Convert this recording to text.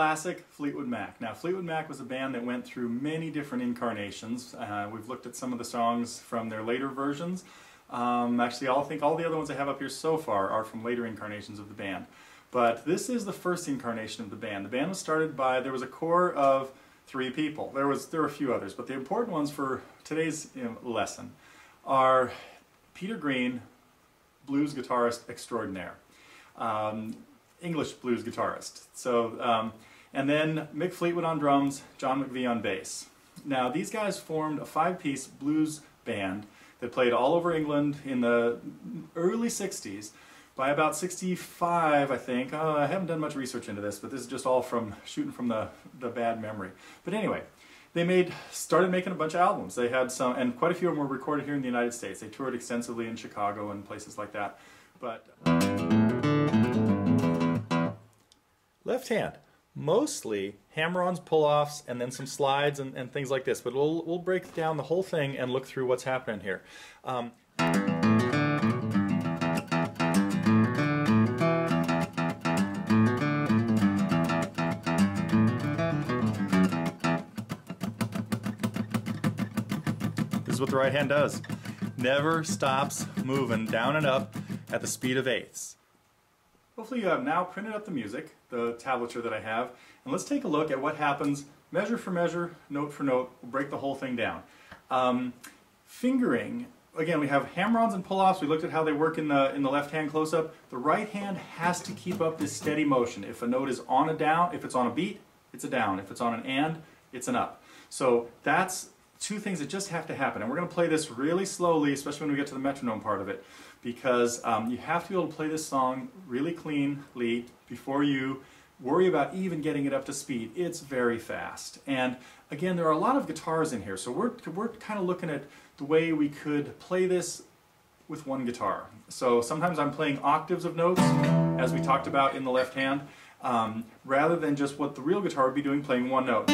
classic Fleetwood Mac. Now, Fleetwood Mac was a band that went through many different incarnations. We've looked at some of the songs from their later versions. Actually, I think all the other ones I have up here so far are from later incarnations of the band. But this is the first incarnation of the band. The band was started by, there was a core of 3 people. There were a few others, but the important ones for today's lesson are Peter Green, blues guitarist extraordinaire. English blues guitarist. So, and then Mick Fleetwood on drums, John McVie on bass. Now, these guys formed a 5-piece blues band that played all over England in the early 60s. By about 65, I think, I haven't done much research into this, but this is just all from shooting from the bad memory. But anyway, they started making a bunch of albums. They had some, and quite a few of them were recorded here in the United States. They toured extensively in Chicago and places like that. But left hand, mostly hammer-ons, pull-offs, and then some slides and things like this. But we'll break down the whole thing and look through what's happening here. This is what the right hand does. Never stops moving down and up at the speed of eighths. Hopefully you have now printed up the music, the tablature that I have, and let's take a look at what happens measure for measure, note for note. We'll break the whole thing down. Fingering, again, we have hammer-ons and pull-offs. We looked at how they work in the left hand close-up. The right hand has to keep up this steady motion. If a note is on a down, if it's on a beat, it's a down. If it's on an and, it's an up. So that's 2 things that just have to happen. And we're going to play this really slowly, especially when we get to the metronome part of it, because you have to be able to play this song really cleanly before you worry about even getting it up to speed. It's very fast. And again, there are a lot of guitars in here, so we're kind of looking at the way we could play this with one guitar. So sometimes I'm playing octaves of notes, as we talked about in the left hand, rather than just what the real guitar would be doing, playing one note.